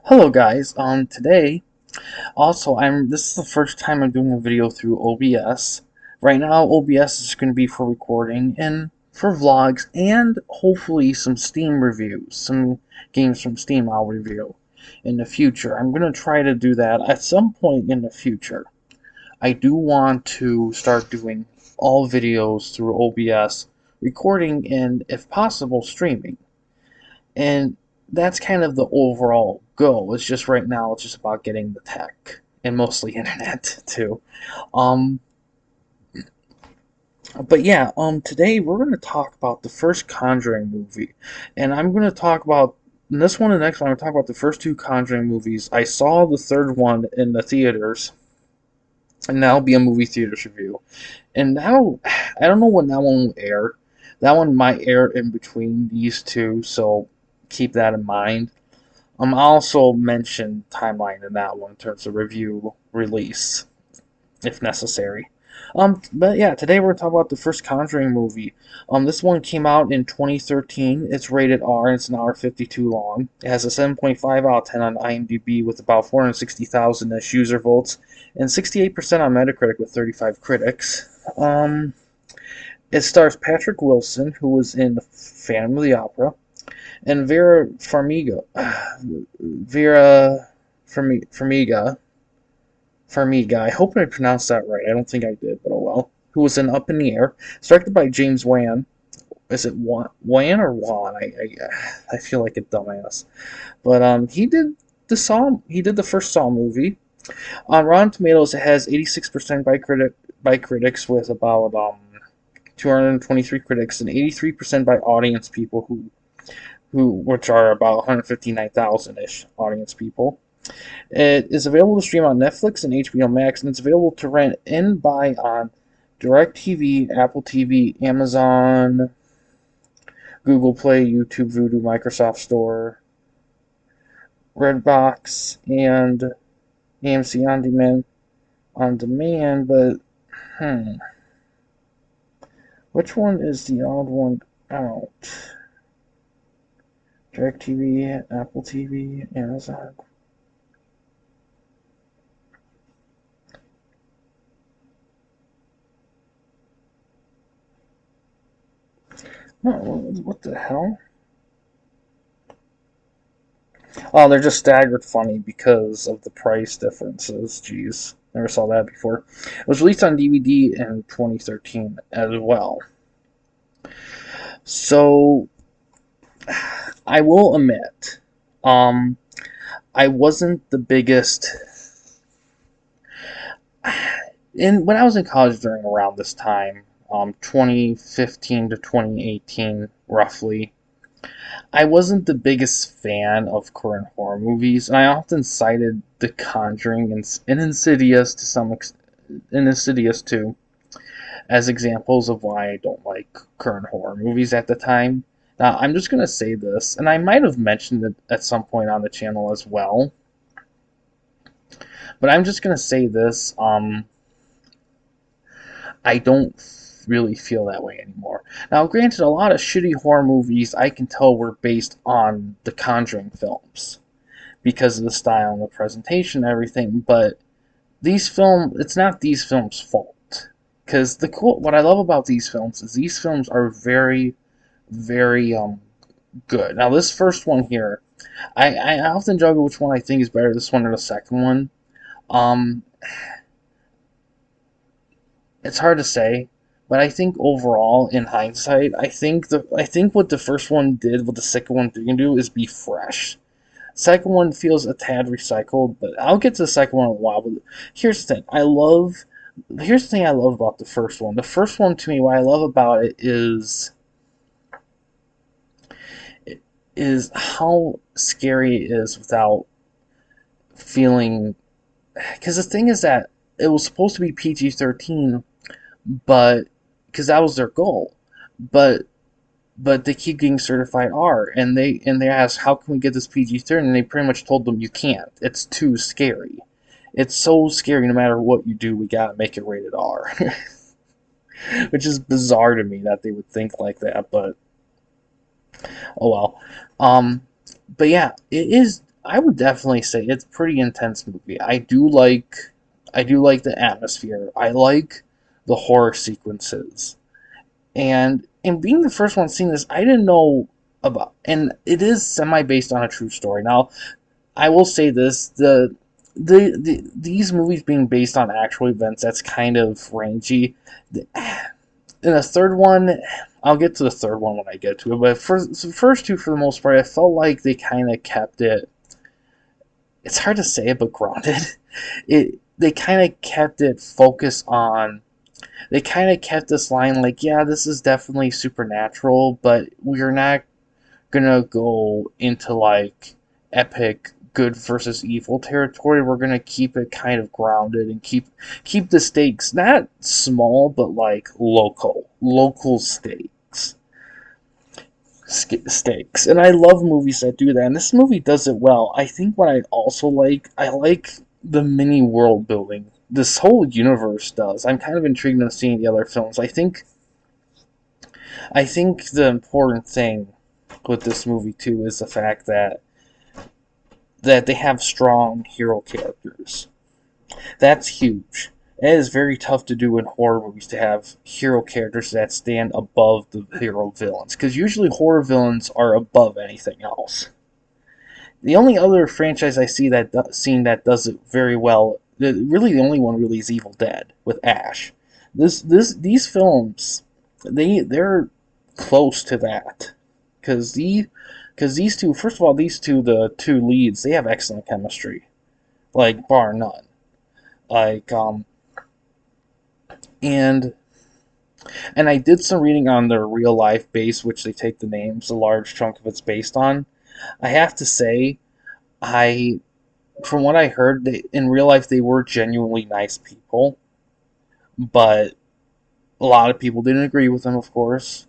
Hello guys, today, this is the first time I'm doing a video through OBS. Right now, OBS is going to be for recording and for vlogs and hopefully some Steam reviews, some games from Steam I'll review in the future. I'm going to try to do that at some point in the future. I do want to start doing all videos through OBS, recording and, if possible, streaming. And that's kind of the overall goal. It's just right now, it's just about getting the tech and mostly internet too. Um, but yeah, today we're going to talk about the first Conjuring movie, and I'm going to talk about in this one and the next one. I'm going to talk about the first two Conjuring movies. I saw the third one in the theaters, and that'll be a movie theaters review. And now, I don't know when that one will air. That one might air in between these two, so keep that in mind. I also mention timeline in that one in terms of review release, if necessary. But yeah, today we're gonna talk about the first Conjuring movie. This one came out in 2013. It's rated R. And it's an hour 52 long. It has a 7.5 out of 10 on IMDb with about 460,000-ish user votes and 68% on Metacritic with 35 critics. It stars Patrick Wilson, who was in Phantom of the Opera, and Vera Farmiga. I hope I pronounced that right. I don't think I did, but oh well. Who was in Up in the Air, directed by James Wan. Is it Wan or Wan? I feel like a dumbass. But he did the Saw. He did the first Saw movie. On Rotten Tomatoes, it has 86% by critics with about 223 critics and 83% by audience people which are about 159,000-ish audience people. It is available to stream on Netflix and HBO Max, and it's available to rent and buy on DirecTV, Apple TV, Amazon, Google Play, YouTube, Vudu, Microsoft Store, Redbox, and AMC On Demand. But which one is the odd one out? DirecTV, Apple TV, Amazon. No, what the hell? Oh, they're just staggered funny because of the price differences. Jeez, never saw that before. It was released on DVD in 2013 as well. So, I will admit, um, I wasn't the biggest. When I was in college during around this time, 2015 to 2018, roughly, I wasn't the biggest fan of current horror movies, and I often cited The Conjuring and Insidious to some extent, and Insidious too, as examples of why I don't like current horror movies at the time. Now, I'm just gonna say this, and I might have mentioned it at some point on the channel as well, but I'm just gonna say this. I don't really feel that way anymore. Now, granted, a lot of shitty horror movies I can tell were based on the Conjuring films because of the style and the presentation and everything, but it's not these films' fault. Because what I love about these films is these films are very, very good. Now, this first one here, I often juggle which one I think is better, this one or the second one. Um, it's hard to say, but I think overall, in hindsight, I think what the first one did, what the second one didn't do, is be fresh. Second one feels a tad recycled, but I'll get to the second one in a while. But here's the thing: here's the thing I love about the first one. The first one, to me, what I love about it is how scary it is without feeling. Because the thing is that it was supposed to be PG-13, but because that was their goal, but they keep getting certified R, and they ask, how can we get this PG-13, and they pretty much told them, you can't. It's too scary. It's so scary. No matter what you do, we gotta make it rated R, which is bizarre to me that they would think like that. But oh well. But yeah, it is. I would definitely say it's a pretty intense movie. I do like the atmosphere. I like the horror sequences. And in being the first one seeing this, I didn't know about, and it is semi based on a true story. Now, I will say this: these movies being based on actual events, that's kind of rangy. In the third one, I'll get to the third one when I get to it. But for the first two, for the most part, I felt like they kind of kept it. It's hard to say it, but grounded. They kind of kept it focused on. They kind of kept this line like, yeah, this is definitely supernatural, but we're not gonna go into like epic good versus evil territory. We're gonna keep it kind of grounded and keep the stakes not small, but like local stakes. And I love movies that do that. And this movie does it well. I think what I like the mini world building this whole universe does. I'm kind of intrigued in seeing the other films. I think the important thing with this movie too is the fact that they have strong hero characters. That's huge. It is very tough to do in horror movies to have hero characters that stand above the hero villains, because usually horror villains are above anything else. The only other franchise I see seen that does it very well, really the only one really is Evil Dead with Ash. These films, they're close to that, because these two, first of all, the two leads, they have excellent chemistry, like bar none. Like and and I did some reading on their real life base, which they take the names, a large chunk of it's based on. I have to say, I from what I heard, in real life they were genuinely nice people, but a lot of people didn't agree with them, of course.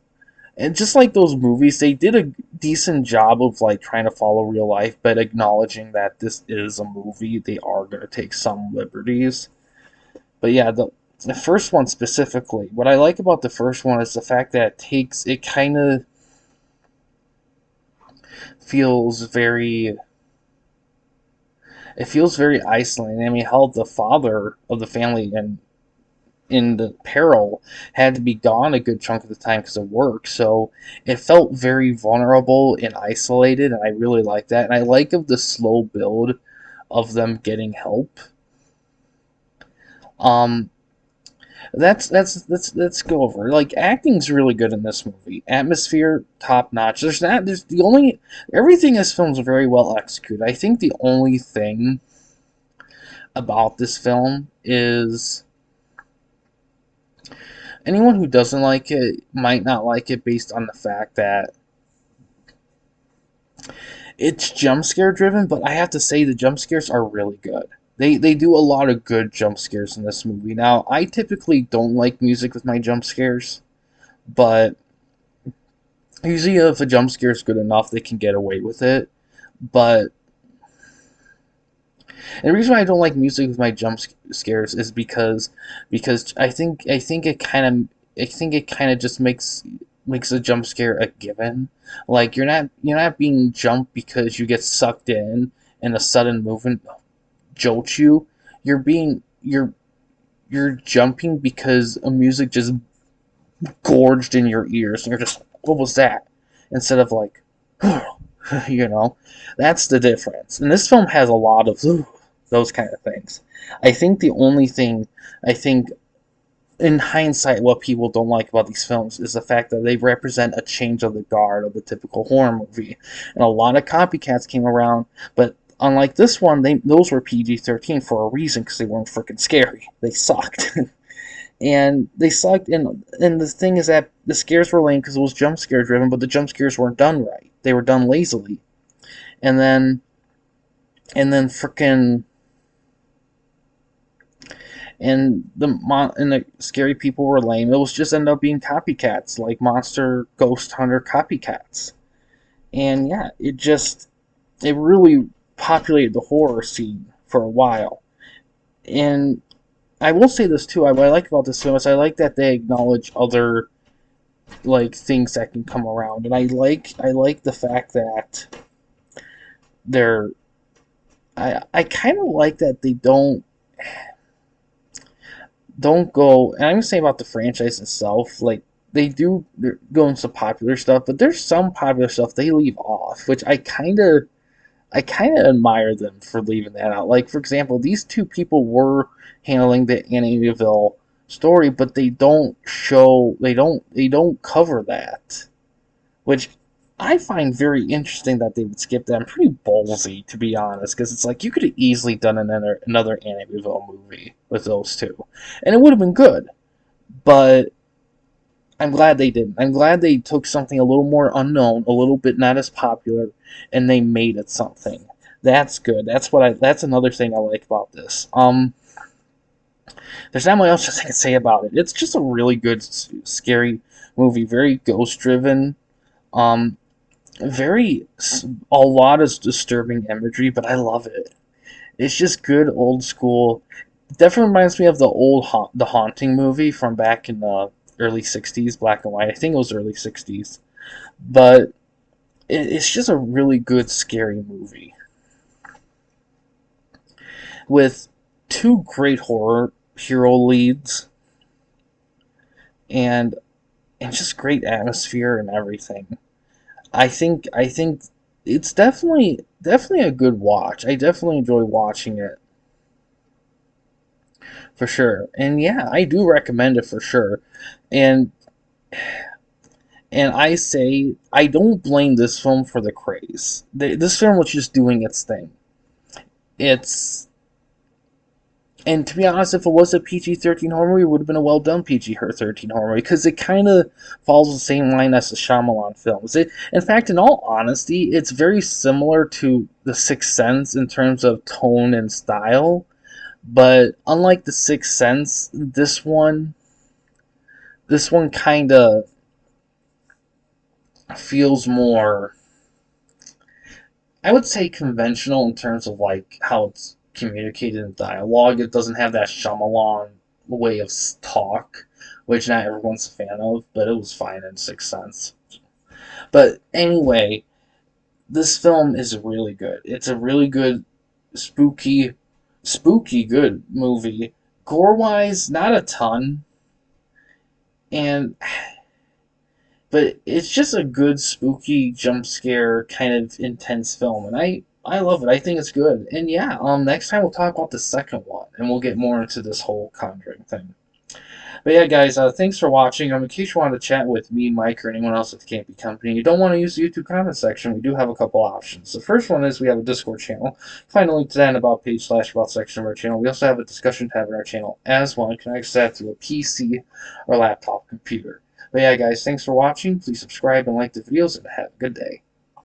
And just like those movies, they did a decent job of like trying to follow real life, but acknowledging that this is a movie, they are going to take some liberties. But yeah, the first one specifically, what I like about the first one is the fact that it kind of feels very it feels very isolating. I mean, how the father of the family and in the peril had to be gone a good chunk of the time because of work, so it felt very vulnerable and isolated, and I really like that. And I like of the slow build of them getting help. Um, let's go over. Like, acting's really good in this movie. Atmosphere top notch. There's the only everything in this film's very well executed. I think the only thing about this film is anyone who doesn't like it might not like it based on the fact that it's jump scare driven, but I have to say the jump scares are really good. They do a lot of good jump scares in this movie. Now, I typically don't like music with my jump scares, but usually if a jump scare is good enough, they can get away with it. But and the reason why I don't like music with my scares is because I think it kind of just makes a jump scare a given. Like you're not being jumped because you get sucked in and a sudden movement jolts you. You're being you're jumping because a music just gorged in your ears and you're just what was that? Instead of like you know, that's the difference. And this film has a lot of those kind of things. I think the only thing I think in hindsight, what people don't like about these films is the fact that they represent a change of the guard of the typical horror movie, and a lot of copycats came around. But unlike this one, those were PG-13 for a reason because they weren't freaking scary. They sucked, and they sucked. And the thing is that the scares were lame because it was jump scare driven, but the jump scares weren't done right. They were done lazily, and then freaking and the scary people were lame. It was just ended up being copycats, like Monster Ghost Hunter copycats. And yeah, it really populated the horror scene for a while. And I will say this too. What I like about this film is I like that they acknowledge other like things that can come around, and I like the fact that they're I kind of like that they don't go. And I'm gonna say about the franchise itself, like they do go into popular stuff, but there's some popular stuff they leave off, which I kind of admire them for leaving that out. Like, for example, these two people were handling the Amityville story, but they don't cover that, which I find very interesting that they would skip that. I'm pretty ballsy, to be honest, because it's like you could have easily done another Amityville movie with those two, and it would have been good. But I'm glad they didn't. I'm glad they took something a little more unknown, a little bit not as popular, and they made it something. That's good. That's another thing I like about this. There's not much else I can say about it. It's just a really good, scary movie. Very ghost driven. Um, very a lot of disturbing imagery, but I love it. It's just good old school. Definitely reminds me of the Haunting movie from back in the early '60s, black and white. I think it was early '60s, but it's just a really good scary movie with two great horror hero leads and just great atmosphere and everything. I think it's definitely a good watch. I definitely enjoy watching it for sure. And yeah, I do recommend it for sure. And I say I don't blame this film for the craze. This film was just doing its thing. It's And to be honest, if it was a PG-13 horror movie, it would have been a well done PG-13 horror movie because it kind of follows the same line as the Shyamalan films. In fact, in all honesty, it's very similar to The Sixth Sense in terms of tone and style. But unlike The Sixth Sense, this one kind of feels more, I would say, conventional in terms of like how it's communicated in dialogue. It doesn't have that Shyamalan way of talk, which not everyone's a fan of, but it was fine in Sixth Sense. But anyway, this film is really good. It's a really good, spooky, spooky good movie. Gore wise, not a ton, and but it's just a good spooky jump scare kind of intense film, and I love it. I think it's good. And yeah, next time we'll talk about the second one, and we'll get more into this whole Conjuring thing. But yeah, guys, thanks for watching. In case you want to chat with me, Mike, or anyone else at the Campy Company, you don't want to use the YouTube comment section, we do have a couple options. The first one is we have a Discord channel. Find a link to that in the About page / About section of our channel. We also have a discussion tab in our channel as well. You can access that through a PC or laptop computer. But yeah, guys, thanks for watching. Please subscribe and like the videos, and have a good day.